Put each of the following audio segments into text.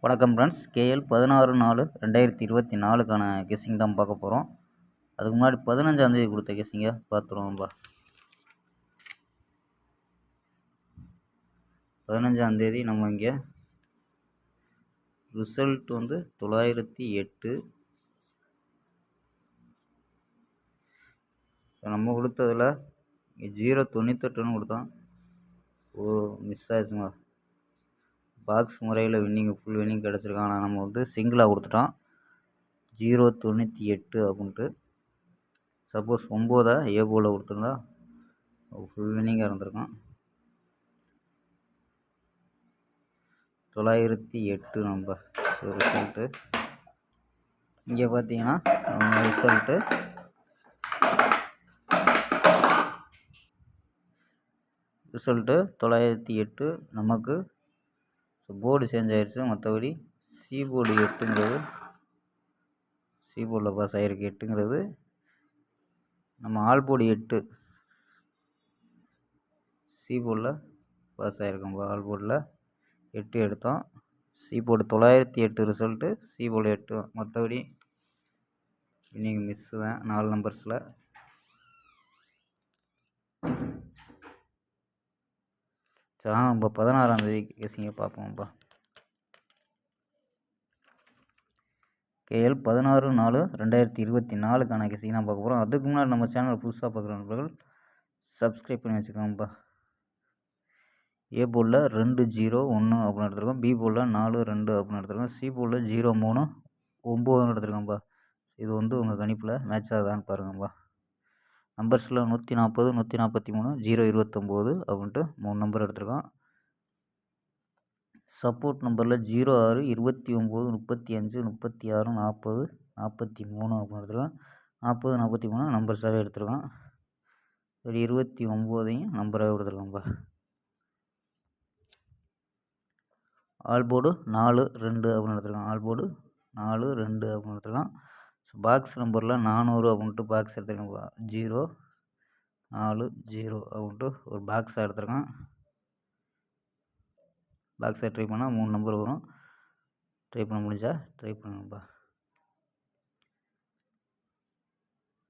வணக்கம் friends. KL 16/4/2024க்கான guessing தான் பார்க்க போகிறோம். அதுக்கு முன்னாடி 15ஆந்தேதி கொடுத்த கெஸ்ஸிங்கை பார்த்துருவோம்பா. 15ஆந்தேதி நம்ம இங்கே ரிசல்ட் 908. நம்ம கொடுத்ததில் 0.98ன்னு கொடுத்தோம். மிஸ் ஆயிடுச்சுங்க. பாக்ஸ் முறையில் ஃபுல் வின்னிங் கிடச்சிருக்கான். ஆனால் நம்ம சிங்கிளாக கொடுத்துட்டோம் 0.98 அப்படின்ட்டு. சப்போஸ் 9 ஏ போல் கொடுத்துருந்தா ஃபுல் வின்னிங்காக இருந்திருக்கான். 908 நம்ம ரிசல்ட்டு. இங்கே பார்த்தீங்கன்னா நம்ம ரிசல்ட்டு ரிசல்ட்டு 908 நமக்கு. போர்டு சேஞ்ச் ஆகிடுச்சு. மற்றபடி சி போர்டு 8ங்கிறது சி போர்டில் பாஸ் ஆகிருக்கு. 8ங்கிறது நம்ம ஆல் போர்டு 8 சி போர்டில் பாஸ் ஆகிருக்கோம். ஆல் போர்டில் 8 எடுத்தோம். C board 908 result, C board 8. மற்றபடி இன்னைக்கு மிஸ்ஸு தான் 4 நம்பர்ஸில். நம்ம 16ஆந்தேதி கெஸ்ஸிங்கை பார்ப்போம்ப்பா. கேஎல் 16/4/2024க்கான கெஸ்ஸிங் தான் பார்க்க போகிறோம். அதுக்கு முன்னாடி நம்ம சேனல் புதுசாக பார்க்குற நண்பர்கள் சப்ஸ்கிரைப் பண்ணி வச்சுக்கோங்கப்பா. ஏ போர்டில் 2-0-1 அப்படின்னு எடுத்துருக்கோம். பி போர்டில் 4-2 அப்படின்னு எடுத்துருக்கோம். சி போர்டில் 0-3-9 எடுத்துருக்கோம்ப்பா. இது உங்கள் கணிப்பில் மேட்ச் ஆகுதான்னு பாருங்கப்பா. நம்பர்ஸில் 140, 143, 029 அப்படின்ட்டு 3 நம்பர் எடுத்துருக்கோம். சப்போர்ட் நம்பரில் 06, 29, 35, 36, 40, 43 அப்படின்னு எடுத்துருக்கோம். 40, 43 நம்பர்ஸாகவே எடுத்துருக்கோம். சரி, 29ஐயும் நம்பராகவே எடுத்துருக்கோம்ப்பா. ஆல் போர்டு 4-2 அப்படின்னு எடுத்துருக்கோம். ஆல் போர்டு 4-2 அப்படின்னு எடுத்துருக்கோம். பாக்ஸ் நம்பரில் 400 அப்படின்ட்டு பாக்ஸ் எடுத்துருக்கோம்ப்பா. 0-4-0 அப்படின்ட்டு ஒரு பாக்ஸாக எடுத்துருக்கோம். பாக்ஸை ட்ரை பண்ணால் 3 நம்பர் வரும். ட்ரை பண்ண முடிஞ்சா ட்ரை பண்ணுங்கப்பா.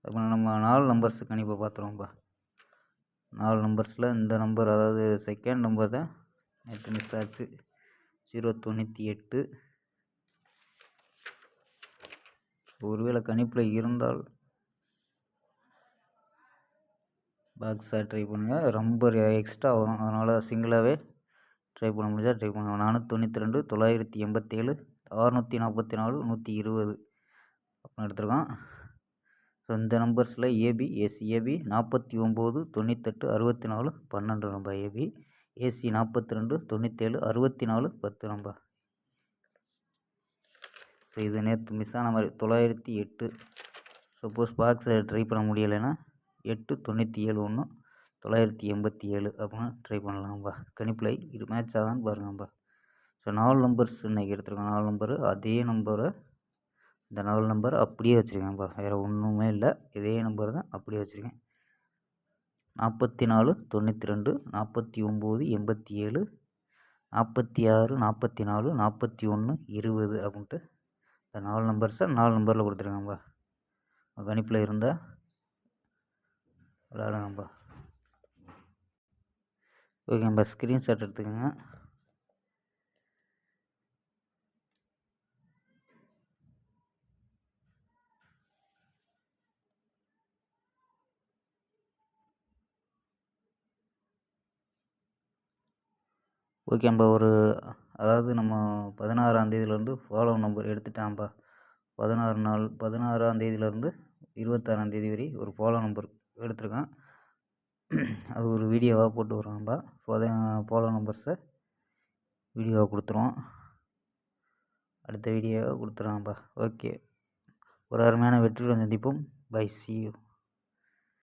அப்புறம் நம்ம 4 நம்பர்ஸ் கணிப்பை பார்த்துருவோம்ப்பா. 4 நம்பர்ஸில் இந்த நம்பர், அதாவது செகண்ட் நம்பர் தான் நேற்று மிஸ் ஆச்சு. 0.98. ஒருவேளை கணிப்பில் இருந்தால் பாக்ஸாக ட்ரை பண்ணுங்கள். ரொம்ப எக்ஸ்ட்ரா வரும். அதனால் சிங்கிளாகவே ட்ரை பண்ண முடிஞ்சா ட்ரை பண்ணுங்கள். 492, 987, 644, 120 அப்படின்னு எடுத்துருக்கோம். ஸோ இந்த நம்பர்ஸில் ஏபி, ஏசி. ஏபி 49, 98, 64, 12 நம்ப ஏபி. ஏசி 42, 97, 64, 10 நம்ப. ஸோ இது நேற்று மிஸ் ஆன மாதிரி 908. சப்போஸ் பாக்ஸை ட்ரை பண்ண முடியலைன்னா 8-97-1 987 அப்படின்னா ட்ரை பண்ணலாம்ப்பா. கணிப்பில் இது மேட்ச் ஆகான்னு பாருங்கப்பா. ஸோ 4 நம்பர்ஸ் இன்றைக்கி எடுத்துருக்கோம். 4 நம்பரு அதே நம்பரை, இந்த 4 நம்பரை அப்படியே வச்சுருக்கேன்ப்பா. வேறு ஒன்றுமே இல்லை. இதே நம்பர் தான் அப்படியே வச்சுருக்கேன். 44, 92, 49, 87, 46, 44, 41, 20 அப்படின்ட்டு இந்த 4 நம்பர்ஸை 4 நம்பரில் கொடுத்துருக்கேன்ப்பா. கணிப்பில் இருந்தால் விளையாடுங்கப்பா. ஓகேப்பா, ஸ்க்ரீன்ஷாட் எடுத்துக்கோங்க. ஓகேப்பா, அதாவது நம்ம 16ஆந்தேதியிலேருந்து ஃபாலோ நம்பர் எடுத்துட்டான்ப்பா. 16ஆந்தேதியிலேருந்து 26ஆந்தேதி வரை ஒரு ஃபாலோ நம்பர் எடுத்துருக்கேன். அது ஒரு வீடியோவாக போட்டு வருவான்ப்பா. ஃபாலோ நம்பர்ஸை வீடியோவாக கொடுத்துருவோம். அடுத்த வீடியோவாக கொடுத்துருவான்ப்பா. ஓகே, ஒரு அருமையான வெற்றியுடன் சந்திப்போம். Bye, see you.